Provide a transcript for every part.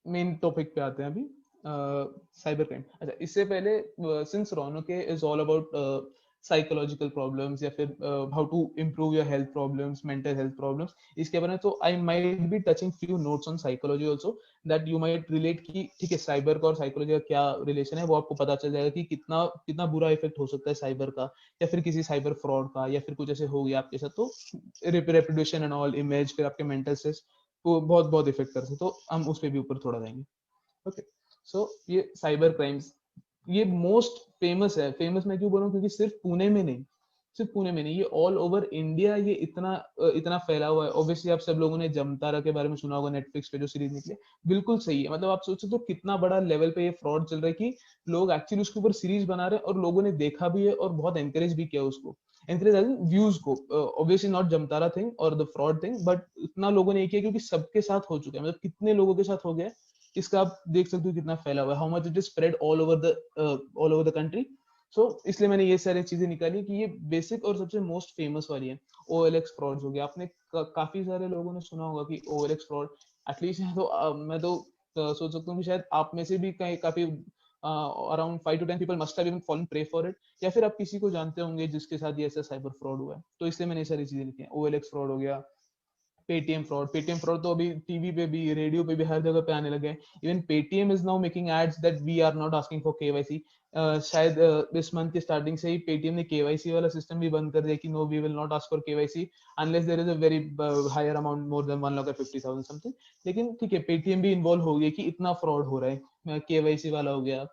Main topic पे आते हैं अभी, साइबर क्राइम। अच्छा, इससे पहले since Raunak is all about psychological problems या फिर how to improve your health problems, mental health problems, इसके बारे में तो I might be touching few notes on psychology also, that you might relate कि ठीक है साइबर का और साइकोलॉजी का क्या रिलेशन है, वो आपको पता चल जाएगा कि कितना कितना बुरा इफेक्ट हो सकता है साइबर का या फिर किसी साइबर फ्रॉड का, या फिर कुछ ऐसे हो गया आपके साथ तो रेपुटेशन एंड ऑल, इमेज, फिर आपके मेंटल स्ट्रेस, वो बहुत बहुत इफेक्ट करते हैं, तो हम उस पर भी ऊपर थोड़ा जाएंगे। ओके, सो ये साइबर क्राइम्स, ये मोस्ट फेमस है। फेमस मैं क्यों बोलूं, क्योंकि सिर्फ पुणे में नहीं, सिर्फ पुणे में नहीं, ये ऑल ओवर इंडिया ये इतना फैला हुआ है। ऑब्वियसली आप सब लोगों ने जमतारा के बारे में सुना होगा, नेटफ्लिक्स पे जो सीरीज निकली है, बिल्कुल सही है। मतलब आप सोचो तो कितना बड़ा लेवल पे ये फ्रॉड चल रहा है कि लोग एक्चुअली उसके ऊपर सीरीज बना रहे हैं और लोगों ने देखा भी है और बहुत एनकरेज भी किया उसको, एनकरेज व्यूज को। ऑब्वियसली नॉट जमतारा थिंग और द फ्रॉड थिंग, बट इतना लोगों ने किया क्योंकि सबके साथ हो चुका है, मतलब कितने लोगों के साथ हो गया, इसका आप देख सकते हो कितना फैला हुआ है, how much it is spread all over the country. So इसलिए मैंने ये सारी चीजें निकाली कि ये बेसिक और सबसे मोस्ट फेमस वाली है। OLX फ्रॉड हो गया, आपने काफी सारे लोगों ने सुना होगा कि OLX फ्रॉड, एटलीस्ट मैं तो सोच सकता हूँ कि शायद आप में से भी कहीं काफी around 5 to 10 people must have even fallen pray for it, या फिर आप किसी को जानते होंगे जिसके साथ ये ऐसा साइबर फ्रॉड हुआ है, तो इसलिए मैंने ये सारी चीजें लिखी हैं। OLX फ्रॉड हो गया, पेटीएम फ्रॉड तो अभी टीवी पे भी, रेडियो पे भी, हर जगह पे आने लगे हैं। Even Paytm is now making ads that we are not asking for KYC. शायद इस मंथ के स्टार्टिंग से ही पेटीएम ने केवाईसी वाला सिस्टम भी बंद कर दिया कि no, we will not ask for KYC unless there is a very higher amount, more than 1,50,000 something. लेकिन ठीक है, पेटीएम भी इन्वॉल्व हो गई कि इतना फ्रॉड हो रहा है, केवाईसी वाला हो गया,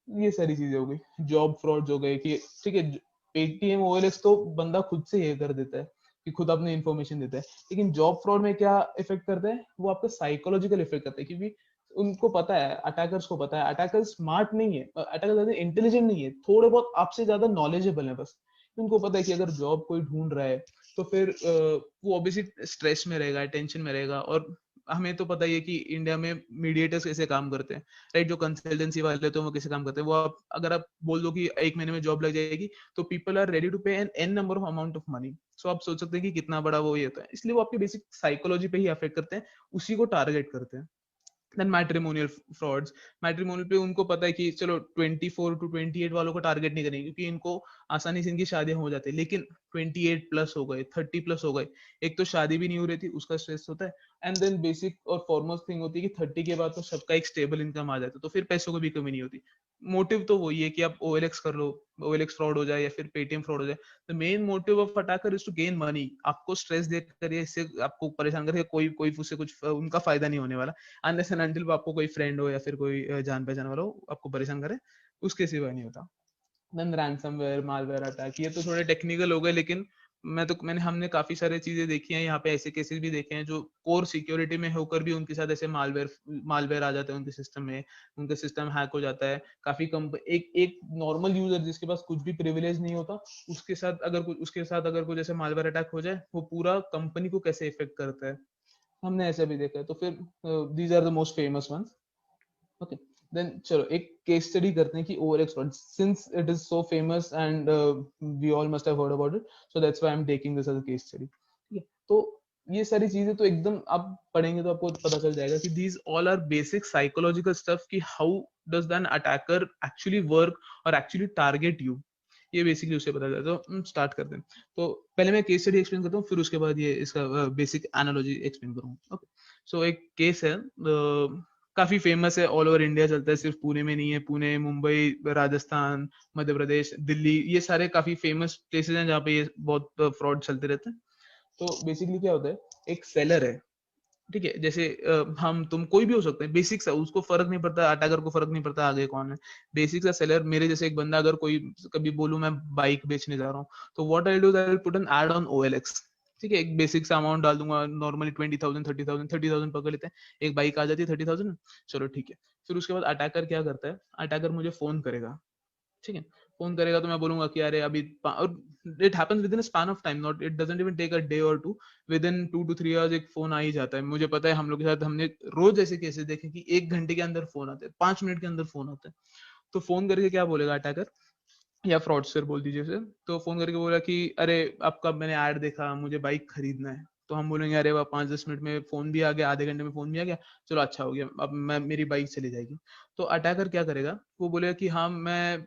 ये सारी चीजें हो गई। जॉब फ्रॉड हो गए कि ठीक है, पेटीएम OLX तो बंदा खुद से ये कर देता है कि खुद अपने इन्फॉर्मेशन देता है, लेकिन जॉब फ्रॉड में क्या इफेक्ट करता है, वो आपका साइकोलॉजिकल इफेक्ट करता है, क्योंकि उनको पता है, अटैकर्स को पता है, अटैकर स्मार्ट नहीं है, अटैकर ज्यादा इंटेलिजेंट नहीं है, थोड़े बहुत आपसे ज्यादा नॉलेजेबल है बस। उनको पता है कि अगर जॉब कोई ढूंढ रहा है तो फिर वो ऑब्वियसली स्ट्रेस में रहेगा, टेंशन में रहेगा। और हमें तो पता ही है कि इंडिया में मीडिएटर्स कैसे काम करते हैं, राइट? जो कंसल्टेंसी वाले तो वो कैसे काम करते हैं, वो आप अगर आप बोल दो कि 1 महीने में जॉब लग जाएगी, तो people are ready to pay an number of amount of money. So आप सोच सकते हैं कि कितना बड़ा वो ये होता है, इसलिए वो आपकी बेसिक साइकोलॉजी पे ही अफेक्ट करते हैं, उसी को टारगेट करते हैं। देन मैट्रिमोनियल फ्रॉड्स, मैट्रिमोनियल पे उनको पता है कि चलो 24 to 28 वालों को टारगेट नहीं करेंगे क्योंकि इनको आसानी से इनकी शादियां हो जाती है, लेकिन 28+ हो गए, 30+ हो गए, एक तो शादी भी नहीं हो रही थी, उसका स्ट्रेस होता है। एंड देन बेसिक और फॉरमोस्ट थिंग होती है कि 30 के बाद तो सबका एक स्टेबल इनकम आ जाता है, तो फिर पैसों की भी कमी नहीं होती। मोटिव तो वही है कि आप OLX कर लो, OLX फ्रॉड हो जाए या फिर पेटीएम फ्रॉड हो जाए, the main motive of attacker is to gain money. आपको स्ट्रेस देकर या इससे आपको परेशान करके कोई कोई उससे कुछ उनका फायदा नहीं होने वाला, अनलेस एंड अनटिल वो आपको कोई फ्रेंड हो या फिर कोई जान पहचान वाला हो आपको परेशान करे, उसके सिवा नहीं होता। देन रैंसमवेयर, मालवेयर अटैक, ये तो थोड़े टेक्निकल हो गए, लेकिन हमने काफी सारी चीजें देखी हैं यहाँ पे, ऐसे केसेस भी देखे हैं जो कोर सिक्योरिटी में होकर भी उनके साथ ऐसे मालवेयर मालवेयर आ जाते हैं उनके सिस्टम में, उनका सिस्टम हैक हो जाता है। काफी एक एक नॉर्मल यूजर जिसके पास कुछ भी प्रिविलेज नहीं होता, उसके साथ अगर कुछ ऐसे मालवेयर अटैक हो जाए, वो पूरा कंपनी को कैसे इफेक्ट करता है, हमने ऐसा भी देखा है। तो फिर these are the most famous ones. Okay, then चलो एक केस स्टडी करते हैं कि OLX fraud, since it is so famous and we all must have heard about it, so that's why I am taking this as a case study. ठीक है, तो ये सारी चीजें तो एकदम आप पढ़ेंगे तो आपको पता चल जाएगा कि these all are basic psychological stuff, कि how does an attacker actually work और एक्चुअली टारगेट यू, ये बेसिकली उसे पता चलता है। तो स्टार्ट करते हैं। तो पहले मैं केस स्टडी एक्सप्लेन करता हूँ, फिर उसके बाद ये इसका बेसिक एनालॉजी एक्सप्लेन करूंगा। ओके, सो एक केस है, काफी फेमस है, ऑल ओवर इंडिया चलता है, सिर्फ पुणे में नहीं है। पुणे, मुंबई, राजस्थान, मध्य प्रदेश, दिल्ली, ये सारे काफी फेमस प्लेसेस हैं जहाँ पे ये बहुत फ्रॉड चलते रहते हैं। तो बेसिकली क्या होता है, एक सेलर है, ठीक है, जैसे हम तुम कोई भी हो सकते हैं, बेसिक सा, उसको फर्क नहीं पड़ता, अटैकर को फर्क नहीं पड़ता आगे कौन है, बेसिक सा सेलर, मेरे जैसे एक बंदा, अगर कोई कभी बोलूं मैं बाइक बेचने जा रहा हूँ, तो what I do, I put an ad on OLX। ठीक है, एक बेसिक सा अमाउंट डाल दूंगा, नॉर्मली 20,000, 30,000, 30,000 पकड़ लेते हैं, एक बाइक आ जाती है 30,000, चलो ठीक है। फिर उसके बाद अटैकर क्या करता है, अटैकर मुझे फोन करेगा, ठीक है, फोन करेगा तो मैं बोलूंगा कि अरे अभी, और it happens within span of time, not, it doesn't even take a day और two, within 2 to 3 hours एक फोन आ ही जाता है। मुझे पता है, हम लोग के साथ हमने रोज ऐसे केसेस देखे कि 1 घंटे के अंदर फोन आते हैं, 5 मिनट के अंदर फोन आता है। तो फोन करके क्या बोलेगा अटैकर, या फ्रॉडस्टर बोल दीजिए उसे, तो फोन करके बोला कि अरे आपका मैंने ऐड देखा, मुझे बाइक खरीदना है। तो हम बोलेंगे अरे वाह 5-10 मिनट में फोन भी आ गया, आधे घंटे में फोन भी आ गया, चलो अच्छा हो गया, अब मैं मेरी बाइक चली जाएगी। तो अटैकर क्या करेगा, वो बोलेगा कि हाँ मैं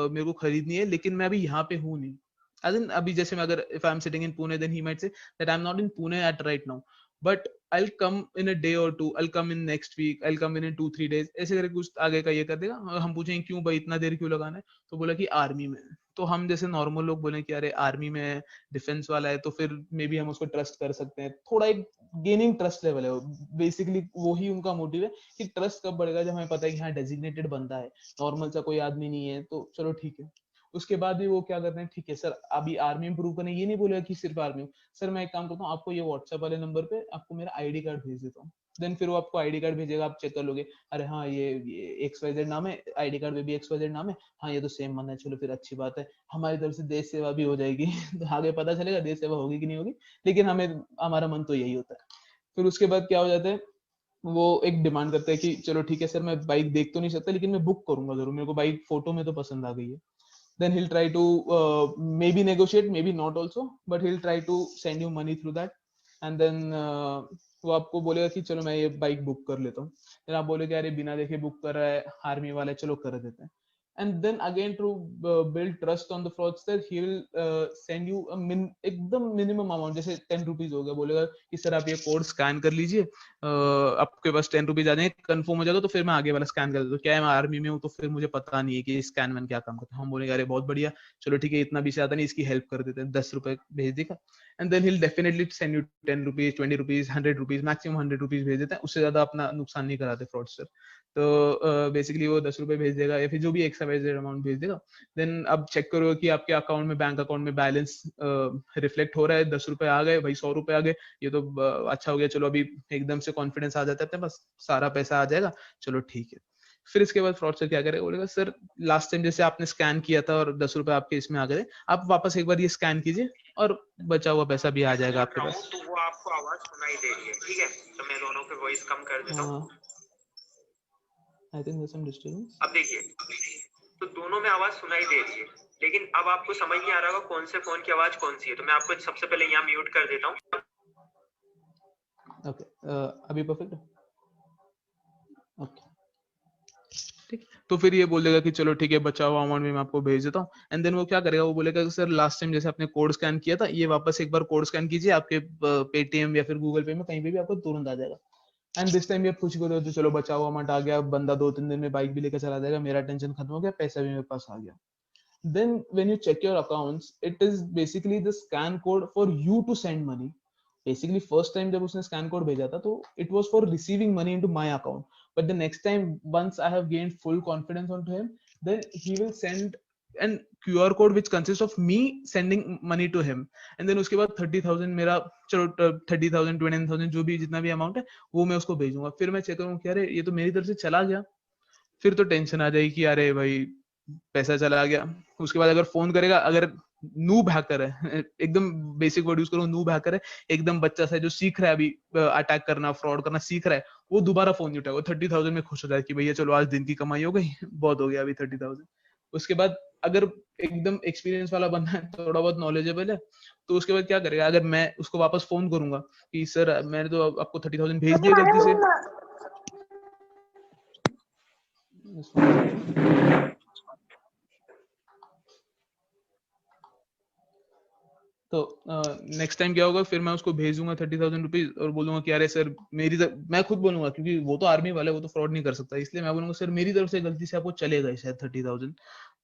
मेरे को खरीदनी है लेकिन मैं अभी यहाँ पे हूँ नहीं। As in, अभी जैसे मैं अगर if I'm sitting in Pune, then he might say that I'm not in Pune at right now, but I'll come in a day or two, I'll come in next week, I'll come in 2-3 days, ऐसे करके कुछ आगे का ये कर देगा। और हम पूछेंगे क्यों भाई इतना देर क्यों लगाना है, तो बोला कि आर्मी में। तो हम जैसे नॉर्मल लोग बोले कि अरे आर्मी में डिफेंस वाला है तो फिर मे बी हम उसको ट्रस्ट कर सकते हैं, थोड़ा एक गेनिंग ट्रस्ट लेवल है। बेसिकली वही उनका मोटिव है कि ट्रस्ट कब बढ़ेगा, जब हमें पता है कि हाँ डेजिग्नेटेड बंदा है, नॉर्मल सा कोई आदमी नहीं है, तो चलो ठीक है। उसके बाद भी वो क्या करते हैं, ठीक है सर अभी आर्मी में प्रूव करने, ये नहीं बोलेगा कि सिर्फ आर्मी हूँ, सर मैं एक काम करता हूँ आपको ये व्हाट्सएप वाले नंबर पे आपको मेरा आईडी कार्ड भेज देता हूँ। देन फिर वो आपको आईडी कार्ड भेजेगा, आप चेक कर लोगे, अरे हाँ ये XYZ नाम है, आईडी कार्ड पे भी XYZ नाम है, हाँ ये तो सेम बंदा है, चलो फिर अच्छी बात है, हमारी तरफ से देश सेवा भी हो जाएगी। तो आगे पता चलेगा देश सेवा होगी कि नहीं होगी, लेकिन हमें हमारा मन तो यही होता है। फिर उसके बाद क्या हो जाता है, वो एक डिमांड करता है कि चलो ठीक है सर मैं बाइक देख तो नहीं सकता लेकिन मैं बुक करूंगा जरूर, मेरे को बाइक फोटो में तो पसंद आ गई है। Then he'll try to maybe negotiate, maybe not also, but he'll try to send you money through that, and then वो आपको बोलेगा कि चलो मैं ये बाइक बुक कर लेता हूँ। फिर आप बोलेगे अरे बिना देखे बुक कर रहा है, आर्मी वाला है, चलो कर देते हैं। And then again to build trust on the fraudster, he will send you a एकदम मिनिमम अमाउंट, जैसे 10 रुपीज हो गया, बोलेगा कि सर आप ये कोड स्कैन कर लीजिए, आपके पास 10 रुपीज आ जाएंगे, कंफर्म हो जाएगा तो फिर मैं आगे वाला स्कैन कर देता हूँ। क्या है मैं आर्मी में हूँ तो फिर मुझे पता नहीं है कि स्कैन मैन क्या काम करता है। हम बोलेंगे अरे बहुत बढ़िया, चलो ठीक है इतना भी से आता नहीं, इसकी हेल्प कर देते हैं, 10 रुपए भेज देगा। And then he'll definitely send you 10 rupees, 20 rupees, 100 rupees, maximum 100 rupees भेज देते हैं, उससे ज्यादा अपना नुकसान नहीं कराते फ्रॉडस्टर। तो बेसिकली वो 10 रुपए भेज देगा या फिर जो भी एक्स्ट्रा अमाउंट भेज देगा। देन अब चेक करो कि आपके अकाउंट में, बैंक अकाउंट में बैलेंस रिफ्लेक्ट हो रहा है, 10 रुपए आ गए भाई, 100 रुपए आ गए, ये तो अच्छा हो गया, चलो अभी एकदम से कॉन्फिडेंस आ जाता है, बस सारा पैसा आ जाएगा, चलो ठीक है। फिर इसके बाद फ्रॉडस्टर क्या करेगा, बोलेगा सर लास्ट टाइम जैसे आपने स्कैन किया था और 10 रुपए आपके इसमें आ गए, आप वापस एक बार ये स्कैन कीजिए और बचा हुआ पैसा भी आ जाएगा आपके पास। तो वो आपको आवाज सुनाई दे रही है, ठीक है, तो मैं दोनों पे वॉइस कम कर देता हूँ। I think there some disturbance. अब देखिए, तो दोनों में आवाज सुनाई दे रही है, लेकिन अब आपको समझ नहीं आ रहा होगा कौन से फोन की आवाज कौन सी है, तो मैं आपको सबसे पहले यहाँ म्यूट कर देता हूँ। ओके, अभी परफेक्ट है। ओके ठीक, तो फिर ये बोल देगा कि चलो ठीक है बचा हुआ अमाउंट भी मैं आपको भेज देता हूँ। एंड देन वो क्या करेगा, वो बोलेगा कि सर लास्ट टाइम जैसे आपने कोड स्कैन किया था, ये वापस एक बार कोड स्कैन कीजिए, आपके पेटीएम या फिर गूगल पे में कहीं पे भी आपको तुरंत आ जाएगा। एंड दिस टाइम भी आप खुश करो तो चलो बचा हुआ अमाउंट आ गया, बंदा 2-3 दिन में बाइक भी लेकर चला जाएगा, मेरा टेंशन खत्म हो गया, पैसा भी मेरे पास आ गया। Then when you check your accounts, it is basically the scan code for you to send money. Basically first time जब उसने scan code भेजा था तो it was for receiving money into my account, but the next time once I have gained full confidence onto him, then he will send an QR code which consists of me sending money to him, and then उसके बाद 30,000 मेरा, चलो 30,000 20,000 जो भी जितना भी amount है वो मैं उसको भेजूंगा। फिर मैं चेक करूंगा कि अरे ये तो मेरी तरफ से चला गया, फिर तो टेंशन आ जाएगी कि अरे भाई पैसा चला गया। उसके बाद अगर फोन करेगा, अगर नूब हैकर है, एकदम बेसिक वर्ड यूज करो, नूब हैकर है, एकदम बच्चा सा जो सीख रहा है अभी अटैक करना, फ्रॉड करना सीख रहा है, वो दोबारा फोन नहीं उठाएगा, 30,000 में खुश हो जाए कि भैया चलो आज दिन की कमाई हो गई, बहुत हो गया अभी 30,000। उसके बाद अगर एकदम एक्सपीरियंस वाला बंदा है, थोड़ा बहुत नॉलेजेबल है, तो उसके बाद क्या करेगा, अगर मैं उसको वापस फोन करूंगा कि सर मैंने तो आपको 30,000 भेज दिया गलती से, तो नेक्स्ट टाइम क्या होगा, फिर मैं उसको भेजूंगा 30,000 रुपीज और बोलूंगा कि अरे सर मैं खुद बोलूंगा क्योंकि वो तो आर्मी वाला है, वो तो फ्रॉड नहीं कर सकता, इसलिए मैं बोलूंगा सर मेरी तरफ से गलती से आपको चले गए शायद 30,000।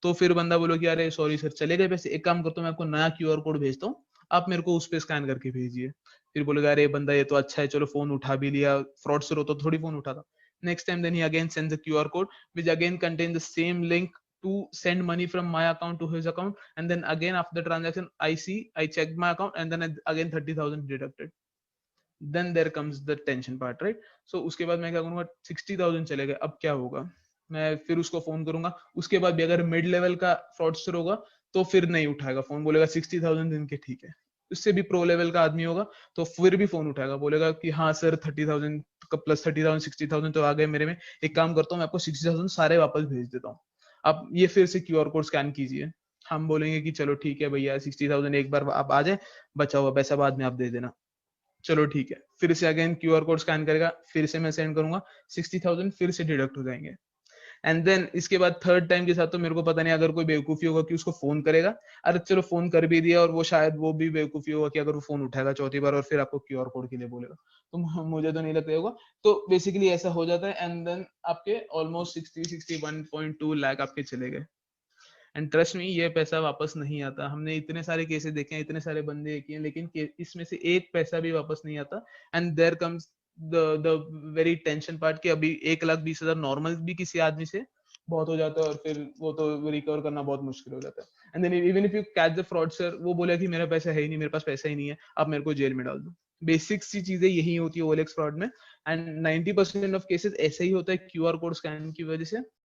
तो फिर बंदा बोलो कि अरे सॉरी सर चले गए पैसे, एक काम करता हूँ मैं आपको नया QR कोड भेजता हूँ, आप मेरे को उस पर स्कैन करके भेजिए। फिर बोलेगा अरे बंदा ये तो अच्छा है, चलो फोन उठा भी लिया, फ्रॉड से तो थोड़ी फोन उठाता। Next time then he again sends a QR code which again contain the same link to send money from my account to his account, and then again after the transaction I checked my account and then again 30,000 deducted. Then there comes the tension part, right? So उसके बाद मैं क्या करूंगा, 60,000 चले गए, अब क्या होगा, मैं फिर उसको फोन करूंगा। उसके बाद भी अगर मिड लेवल का फ्रॉडस्टर होगा तो फिर नहीं उठाएगा फोन, बोलेगा 60,000 दिन के ठीक है। उससे भी प्रो लेवल का आदमी होगा तो फिर भी फोन उठाएगा, बोलेगा कि हाँ सर 30,000 प्लस 30,000 60,000 तो आ गए मेरे में, एक काम करता हूँ मैं आपको 60,000 सारे वापस भेज देता हूँ, आप ये फिर से QR कोड स्कैन कीजिए। हम बोलेंगे कि चलो ठीक है भैया 60,000 एक बार आप आ जाए, बचा हुआ पैसा बाद में आप दे देना। चलो ठीक है, फिर से अगेन क्यूआर कोड स्कैन करेगा, फिर से मैं सेंड करूंगा, 60,000 फिर से डिडक्ट हो जाएंगे। एंड देन इसके बाद थर्ड टाइम के साथ तो मेरे को पता नहीं, अगर कोई बेवकूफी होगा कि उसको फोन करेगा, अरे चलो फोन कर भी दिया और वो शायद वो भी बेवकूफी होगा कि अगर वो फोन उठाएगा चौथी बार और फिर आपको क्यूआर कोड के लिए बोलेगा, तो मुझे तो नहीं लगता होगा। तो बेसिकली ऐसा हो जाता है एंड देन आपके ऑलमोस्ट 61.2 लाख आपके चले गए। एंड ट्रस्ट मी, ये पैसा वापस नहीं आता। हमने इतने सारे केसेस देखे हैं, इतने सारे बंदे किए हैं, लेकिन इसमें से एक पैसा भी वापस नहीं आता। And there comes the very tension part कि अभी 1,20,000 नॉर्मल भी किसी आदमी से बहुत हो जाता है और फिर वो तो रिकवर करना बहुत मुश्किल हो जाता है। And then even if you catch the fraudster, वो बोले कि मेरा पैसा है ही नहीं, मेरे पास पैसा ही नहीं है, आप मेरे को जेल में डाल दो। बेसिक सी चीजें यही होती है ओएलएक्स फ्रॉड में। एंड 90% ऑफ केसेस ऐसे ही होता है क्यूआर कोड स्कैन की वजह से।